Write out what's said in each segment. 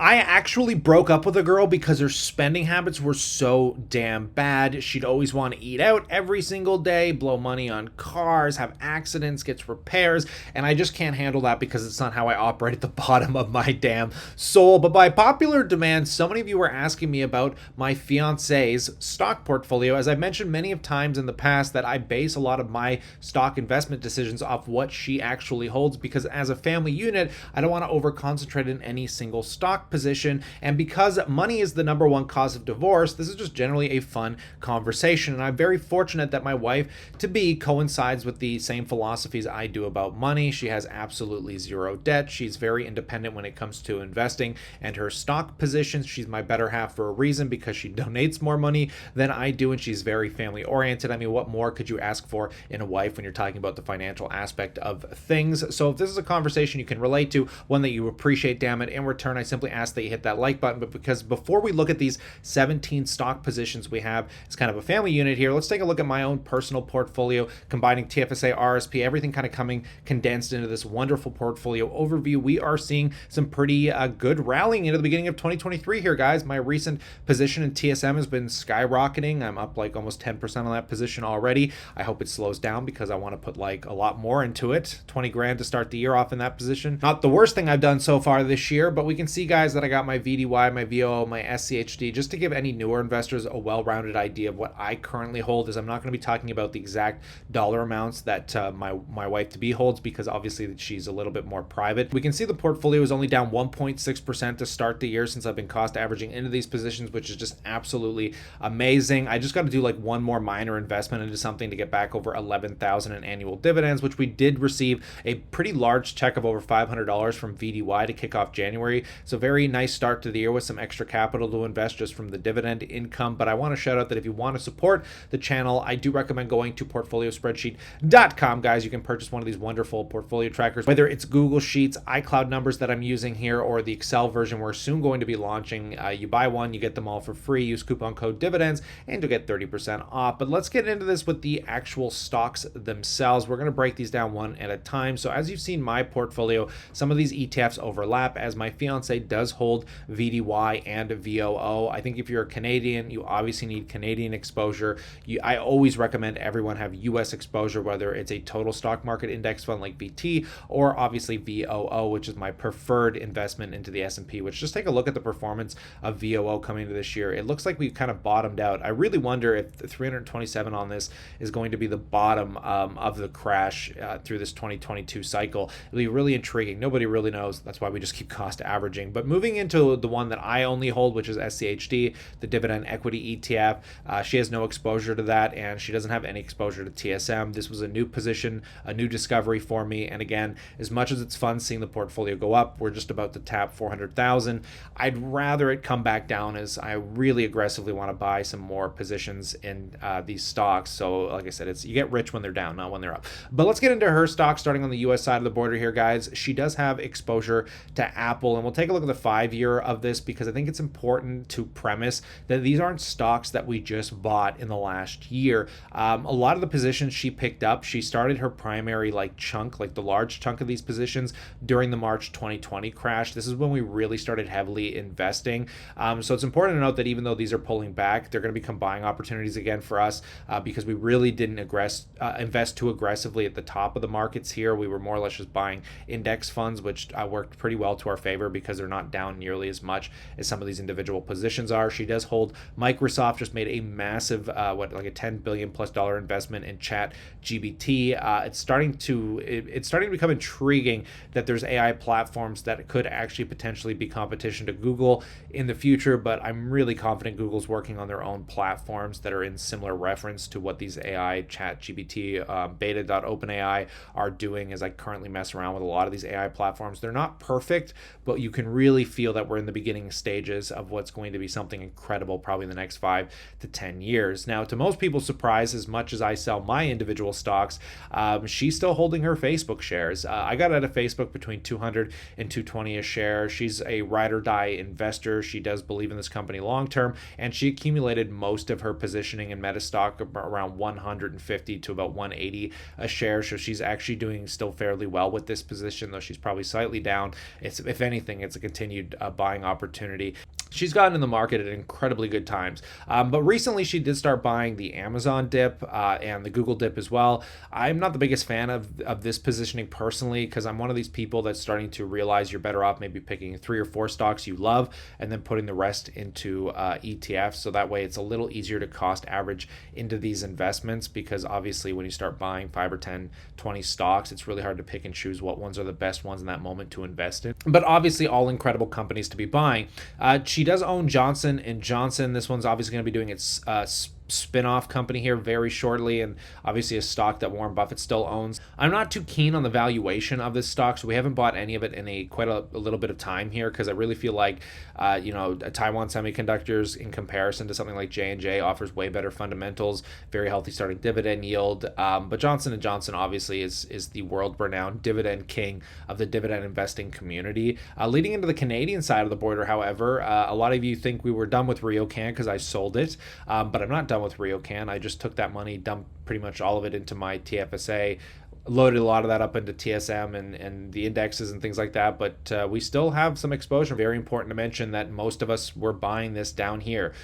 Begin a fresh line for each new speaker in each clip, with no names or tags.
I actually broke up with a girl because her spending habits were so damn bad. She'd always want to eat out every single day, blow money on cars, have accidents, gets repairs, and I just can't handle that because it's not how I operate at the bottom of my damn soul. But by popular demand, so many of you were asking me about my fiance's stock portfolio. As I've mentioned many of times in the past, that I base a lot of my stock investment decisions off what she actually holds, because as a family unit, I don't want to over concentrate in any single stock position. And because money is the number one cause of divorce, this is just generally a fun conversation. And I'm very fortunate that my wife to be coincides with the same philosophies I do about money. She has absolutely zero debt. She's very independent when it comes to investing and her stock positions. She's my better half for a reason, because she donates more money than I do, and she's very family oriented. I mean, what more could you ask for in a wife when you're talking about the financial aspect of things? So if this is a conversation you can relate to, one that you appreciate, damn it, in return, I simply ask that you hit that like button. But because before we look at these 17 stock positions we have as kind of a family unit here, let's take a look at my own personal portfolio, combining TFSA, RSP, everything kind of coming condensed into this wonderful portfolio overview. We are seeing some pretty good rallying into the beginning of 2023 here, guys. My recent position in TSM has been skyrocketing. I'm up like almost 10% on that position already. I hope it slows down because I want to put like a lot more into it. 20 grand to start the year off in that position. Not the worst thing I've done so far this year, but we can see, guys, that I got my VDY, my VOO, my SCHD, just to give any newer investors a well-rounded idea of what I currently hold. Is I'm not going to be talking about the exact dollar amounts that my wife-to-be holds, because obviously she's a little bit more private. We can see the portfolio is only down 1.6% to start the year since I've been cost averaging into these positions, which is just absolutely amazing. I just got to do like one more minor investment into something to get back over 11,000 in annual dividends, which we did receive a pretty large check of over $500 from VDY to kick off January. So very nice start to the year with some extra capital to invest just from the dividend income. But I want to shout out that if you want to support the channel, I do recommend going to portfoliospreadsheet.com, guys. You can purchase one of these wonderful portfolio trackers, whether it's Google Sheets, iCloud numbers that I'm using here, or the Excel version we're soon going to be launching. You buy one, you get them all for free. Use coupon code dividends and you'll get 30% off. But let's get into this with the actual stocks themselves. We're going to break these down one at a time. So as you've seen my portfolio, some of these ETFs overlap, as my fiance does hold VDY and VOO. I think if you're a Canadian, you obviously need Canadian exposure. I always recommend everyone have US exposure, whether it's a total stock market index fund like VT, or obviously VOO, which is my preferred investment into the S&P, which just take a look at the performance of VOO coming into this year. It looks like we've kind of bottomed out. I really wonder if the 327 on this is going to be the bottom of the crash through this 2022 cycle. It'll be really intriguing. Nobody really knows. That's why we just keep cost averaging. But moving into the one that I only hold, which is SCHD, the dividend equity ETF, she has no exposure to that, and she doesn't have any exposure to TSM. This was a new position, a new discovery for me. And again, as much as it's fun seeing the portfolio go up, we're just about to tap 400,000. I'd rather it come back down, as I really aggressively want to buy some more positions in these stocks. So like I said, it's you get rich when they're down, not when they're up. But let's get into her stock, starting on the US side of the border here, guys. She does have exposure to Apple, and we'll take a look at the 5-year of this, because I think it's important to premise that these aren't stocks that we just bought in the last year. A lot of the positions she picked up, she started her primary chunk, like the large chunk of these positions, during the March 2020 crash. This is when we really started heavily investing. So it's important to note that even though these are pulling back, they're going to become buying opportunities again for us, because we really didn't invest too aggressively at the top of the markets here. We were more or less just buying index funds, which worked pretty well to our favor because they're not down nearly as much as some of these individual positions are. She does hold Microsoft, just made a massive a $10 billion plus investment in ChatGPT. It's starting to become intriguing that there's AI platforms that could actually potentially be competition to Google in the future, but I'm really confident Google's working on their own platforms that are in similar reference to what these AI ChatGPT beta.openai are doing. As I currently mess around with a lot of these AI platforms, they're not perfect, but you can really feel that we're in the beginning stages of what's going to be something incredible probably in the next 5 to 10 years. Now, to most people's surprise, as much as I sell my individual stocks, she's still holding her Facebook shares. I got out of Facebook between 200 and 220 a share. She's a ride or die investor. She does believe in this company long term, and she accumulated most of her positioning in Meta stock around 150 to about 180 a share. So she's actually doing still fairly well with this position, though she's probably slightly down. If anything, it's a continuation continued buying opportunity. She's gotten in the market at incredibly good times. But recently she did start buying the Amazon dip and the Google dip as well. I'm not the biggest fan of this positioning personally, because I'm one of these people that's starting to realize you're better off maybe picking 3 or 4 stocks you love and then putting the rest into ETFs. So that way it's a little easier to cost average into these investments, because obviously when you start buying 5 or 10, 20 stocks, it's really hard to pick and choose what ones are the best ones in that moment to invest in. But obviously all incredible companies to be buying. She does own Johnson & Johnson. This one's obviously going to be doing its spin-off company here very shortly, and obviously a stock that Warren Buffett still owns. I'm not too keen on the valuation of this stock, so we haven't bought any of it in quite a little bit of time here, because I really feel like Taiwan Semiconductors in comparison to something like J&J offers way better fundamentals, very healthy starting dividend yield. But Johnson & Johnson obviously is the world-renowned dividend king of the dividend investing community. Leading into the Canadian side of the border, however, a lot of you think we were done with Riocan because I sold it, but I'm not done with Riocan. I just took that money, dumped pretty much all of it into my TFSA, loaded a lot of that up into TSM and the indexes and things like that, but we still have some exposure. Very important to mention that most of us were buying this down here.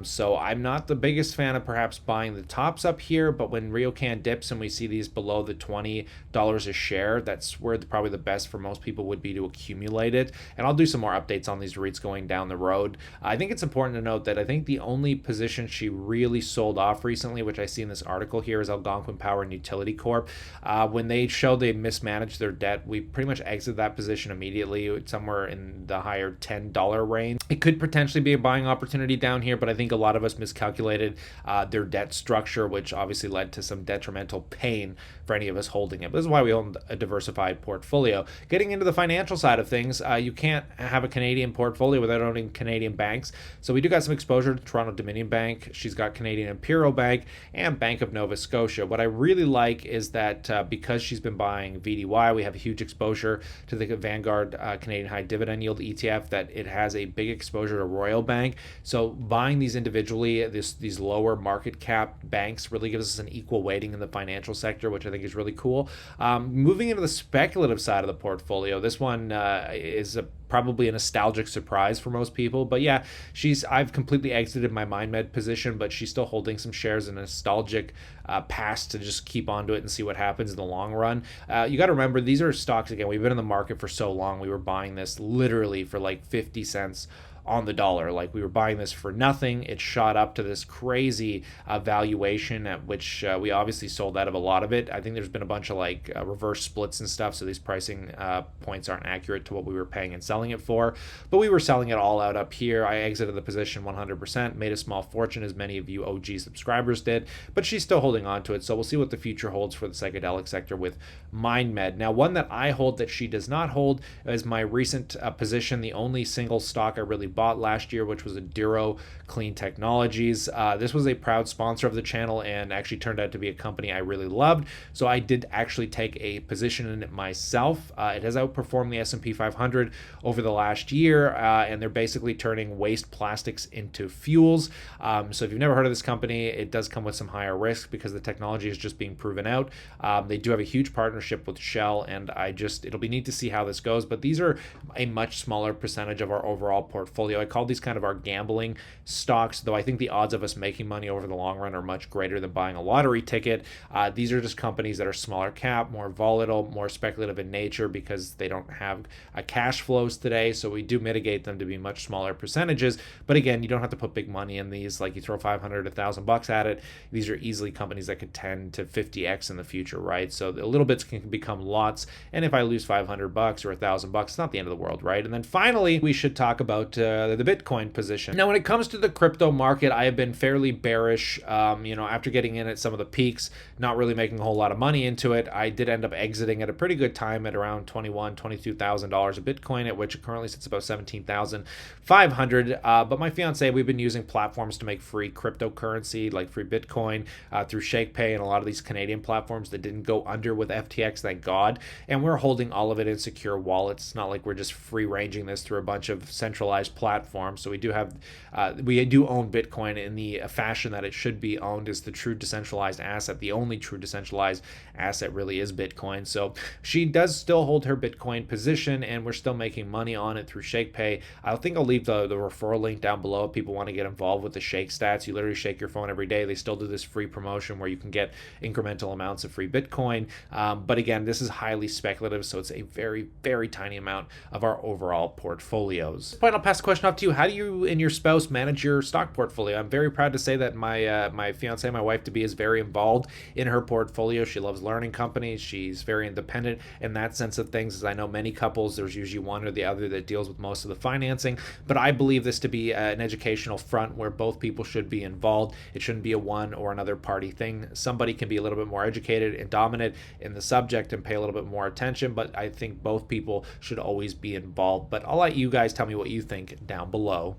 So I'm not the biggest fan of perhaps buying the tops up here, but when Riocan dips and we see these below the $20 a share, that's where probably the best for most people would be to accumulate it. And I'll do some more updates on these REITs going down the road. I think it's important to note that I think the only position she really sold off recently, which I see in this article here, is Algonquin Power and Utility Corp. When they showed they mismanaged their debt, we pretty much exited that position immediately, somewhere in the higher $10 range. It could potentially be a buying opportunity down here, but I think a lot of us miscalculated their debt structure, which obviously led to some detrimental pain for any of us holding it. But this is why we own a diversified portfolio. Getting into the financial side of things, you can't have a Canadian portfolio without owning Canadian banks. So we do got some exposure to Toronto Dominion Bank. She's got Canadian Imperial Bank and Bank of Nova Scotia. What I really like is that because she's been buying VDY, we have a huge exposure to the Vanguard Canadian High Dividend Yield ETF, that it has a big exposure to Royal Bank. So buying these individually, these lower market cap banks really gives us an equal weighting in the financial sector, which I think is really cool. Moving into the speculative side of the portfolio, this one is probably a nostalgic surprise for most people, but yeah, I've completely exited my MindMed position, but she's still holding some shares in a nostalgic past to just keep onto it and see what happens in the long run. You got to remember, these are stocks, again, we've been in the market for so long. We were buying this literally for like 50 cents on the dollar. Like, we were buying this for nothing. It shot up to this crazy valuation at which we obviously sold out of a lot of it. I think there's been a bunch of like reverse splits and stuff, so these pricing points aren't accurate to what we were paying and selling it for, but we were selling it all out up here. I exited the position 100%, made a small fortune, as many of you OG subscribers did, but she's still holding on to it. So we'll see what the future holds for the psychedelic sector with MindMed. Now, one that I hold that she does not hold is my recent position, the only single stock I really bought last year, which was Aduro Clean Technologies. This was a proud sponsor of the channel and actually turned out to be a company I really loved, so I did actually take a position in it myself. It has outperformed the S&P 500 over the last year, and they're basically turning waste plastics into fuels. So if you've never heard of this company, it does come with some higher risk because the technology is just being proven out. They do have a huge partnership with Shell, and it'll be neat to see how this goes, but these are a much smaller percentage of our overall portfolio. I call these kind of our gambling stocks, though I think the odds of us making money over the long run are much greater than buying a lottery ticket. These are just companies that are smaller cap, more volatile, more speculative in nature because they don't have cash flows today, so we do mitigate them to be much smaller percentages. But again, you don't have to put big money in these. Like, you throw 500, $1,000 at it, these are easily companies that could 10 to 50x in the future, right? So the little bits can become lots, and if I lose $500 or $1,000, it's not the end of the world, right? And then finally, we should talk about the Bitcoin position. Now, when it comes to the crypto market, I have been fairly bearish. After getting in at some of the peaks, not really making a whole lot of money into it, I did end up exiting at a pretty good time at around $21,000, $22,000 a Bitcoin, at which it currently sits about $17,500. But my fiance, we've been using platforms to make free cryptocurrency, like free Bitcoin, through Shakepay and a lot of these Canadian platforms that didn't go under with FTX, thank God. And we're holding all of it in secure wallets. It's not like we're just free ranging this through a bunch of centralized platform. So we do have, we do own Bitcoin in the fashion that it should be owned, as the true decentralized asset. The only true decentralized asset really is Bitcoin. So she does still hold her Bitcoin position, and we're still making money on it through Shakepay. I think I'll leave the referral link down below if people want to get involved with the Shake Stats. You literally shake your phone every day. They still do this free promotion where you can get incremental amounts of free Bitcoin. But again, this is highly speculative, so it's a very, very tiny amount of our overall portfolios. Point, I'll pass the question off to you. How do you and your spouse manage your stock portfolio? I'm very proud to say that my fiance, my wife to be, is very involved in her portfolio. She loves learning companies. She's very independent in that sense of things. As I know many couples, there's usually one or the other that deals with most of the financing. But I believe this to be an educational front where both people should be involved. It shouldn't be a one or another party thing. Somebody can be a little bit more educated and dominant in the subject and pay a little bit more attention, but I think both people should always be involved. But I'll let you guys tell me what you think down below.